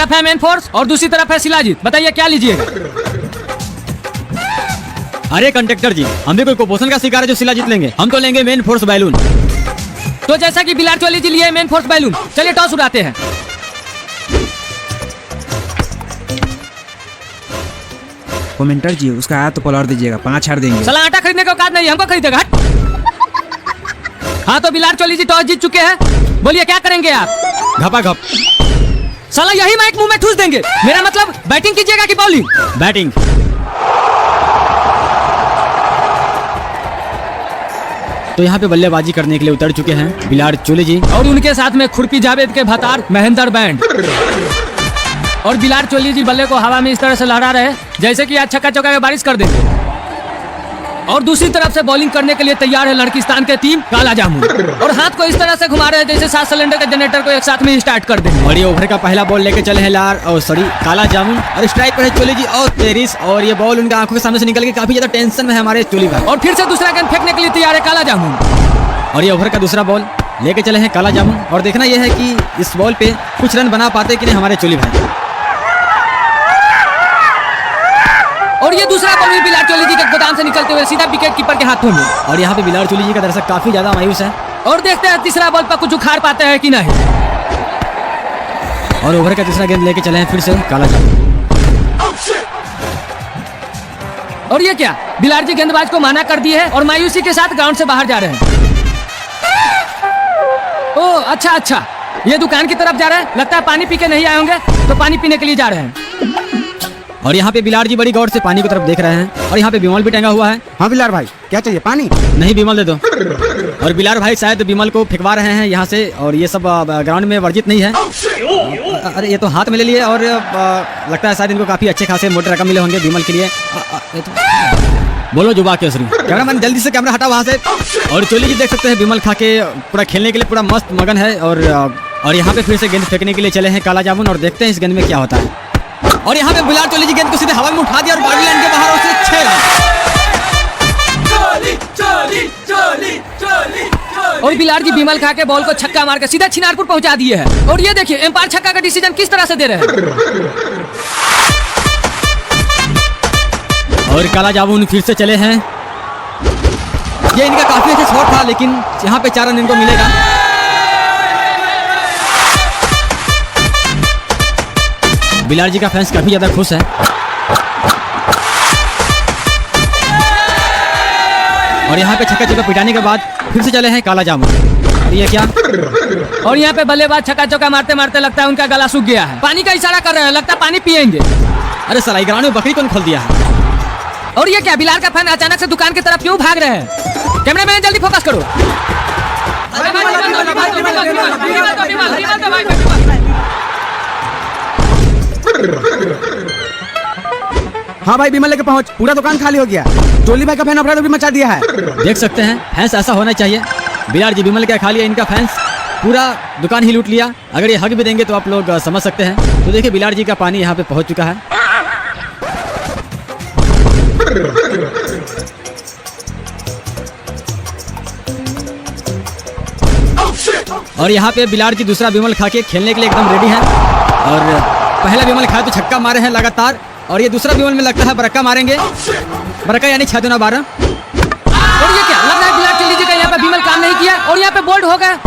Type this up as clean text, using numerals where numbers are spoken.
तरफ है main force और दूसरी तरफ है शिलाजीत। बताइए क्या लीजिएगा? अरे कंडक्टर जी, हम भी कोई कुपोषण का शिकार है जो शिलाजीत लेंगे? हम तो लेंगे मेन फोर्स बैलून। तो जैसा कि बिलार चोली जी लिए मेन फोर्स बैलून, चलिए टॉस उड़ाते हैं। कमेंटर जी, उसका आया तो पलट दीजिएगा, 5 हार देंगे। साला आटा खरीदने का औकात नहीं, हमको खरीदेगा। हाँ तो बिलार चोली जी टॉस जीत चुके हैं, बोलिए क्या करेंगे आप? घपाघप। साला यही माइक मुंह में ठूस देंगे। मेरा मतलब बैटिंग कीजिएगा कि बॉलिंग? बैटिंग। तो यहाँ पे बल्लेबाजी करने के लिए उतर चुके हैं बिलार चोली जी और उनके साथ में खुरपी जावेद के भतार महेंद्र बैंड। और बिलार चोली जी बल्ले को हवा में इस तरह से लहरा रहे जैसे कि आज छक्का चौका की बारिश कर देंगे। और दूसरी तरफ से बॉलिंग करने के लिए तैयार है लड़किस्तान के टीम काला जामुन। और हाथ को इस तरह से घुमा रहे हैं जैसे 7 सिलेंडर के जनरेटर को एक साथ में स्टार्ट कर देंगे। और ये ओवर का पहला बॉल लेके चले हैं काला जामुन और स्ट्राइक पर है चोली जी और तेरिस। और ये बॉल उनके आंखों के सामने से निकल के काफी ज्यादा टेंशन में है हमारे चोली भाई। और फिर से दूसरा गेंद फेंकने के लिए तैयार है काला जामुन। और ये ओवर का दूसरा बॉल लेके चले हैं काला जामुन। और देखना यह है कि इस बॉल पे कुछ रन बना पाते कि नहीं हमारे चोली भाई। और ये दूसरा बॉल भी बिलार चोली जी के गोदाम से निकलते हुए सीधा विकेट कीपर के हाथों में। और यहाँ पे बिलार चोली जी का दर्शक काफी ज्यादा मायूस है। और देखते हैं तीसरा बॉल पर कुछ उखाड़ पाते हैं कि नहीं। और ओवर का तीसरा गेंद लेके चले हैं फिर से काला जामुन। और ये क्या, बिलार जी गेंदबाज को माना कर दिए है और मायूसी के साथ ग्राउंड से बाहर जा रहे हैं। ओह अच्छा, ये दुकान की तरफ जा रहे हैं। लगता है पानी पी के नहीं आए होंगे तो पानी पीने के लिए जा रहे हैं। और यहाँ पे बिलार जी बड़ी गौर से पानी की तरफ देख रहे हैं। और यहाँ पे बिमल भी टंगा हुआ है। हाँ बिलार भाई, क्या चाहिए? पानी? नहीं, बिमल दे दो। और बिलार भाई शायद बिमल को फेंकवा रहे हैं यहाँ से। और ये सब ग्राउंड में वर्जित नहीं है। अरे ये तो हाथ में ले लिए और लगता है शायद इनको काफी अच्छे खासे मोटे रकम मिले होंगे बिमल के लिए। बोलो जुबा केसरी। कैमरामैन जल्दी से कैमरा हटा वहाँ से। और चोली जी देख सकते हैं बिमल खा के पूरा खेलने के लिए पूरा मस्त मगन है। और यहाँ पे फिर से गेंद फेंकने के लिए चले हैं काला जामुन। और देखते हैं इस गेंद में क्या होता है। और यहाँ पे बिलार चोली जी गेंद को सीधे हवा में उठा दिया और बाउंड्री लाइन के बाहर उसे 6 रन। और बिलार जी बिमल खा के बॉल को छक्का मार के सीधा छिनारपुर पहुंचा दिए हैं। और ये देखिए एम्पायर छक्का का डिसीजन किस तरह से दे रहे हैं। और काला जामुन फिर से चले हैं। ये इनका काफी अच्छा शॉट था लेकिन यहाँ पे 4 रन इनको मिलेगा। बिलार जी का फैंस काफी ज्यादा खुश है। और यहाँ पे छक्का चौका पिटाने के बाद फिर से चले हैं काला जामुन। और ये क्या? और यहाँ पे बल्लेबाज छक्का चौका मारते मारते लगता है उनका गला सूख गया है। पानी का इशारा कर रहे हैं, लगता है पानी पिएंगे। अरे सलाई ग्राउंड में बकरी कौन खोल दिया है? और ये क्या, बिलार का फैन अचानक से दुकान की तरफ क्यों भाग रहे हैं? कैमरामैन जल्दी फोकस करो। हाँ भाई, बिमल लेके पहुंच। पूरा दुकान खाली हो गया। चोली भाई का फैन अपराध भी मचा दिया है। देख सकते हैं फैंस ऐसा होना चाहिए। बिलार जी बिमल क्या खा लिया, इनका फैंस पूरा दुकान ही लूट लिया। अगर ये हक भी देंगे तो आप लोग समझ सकते हैं। तो देखिए बिलार जी का पानी यहाँ पे पहुंच चुका है। और यहाँ पे बिलार जी दूसरा बिमल खा के खेलने के लिए एकदम रेडी हैं। और पहला बिमल खाया तो छक्का मारे हैं लगातार। और ये दूसरा बिमल में लगता है बरक्का मारेंगे। बरक्का यानी 6 दूना 12। और ये क्या, लग रहा है बिलार चोली जी का यहाँ पे बिमल काम नहीं किया और यहाँ पे बोल्ड हो गया।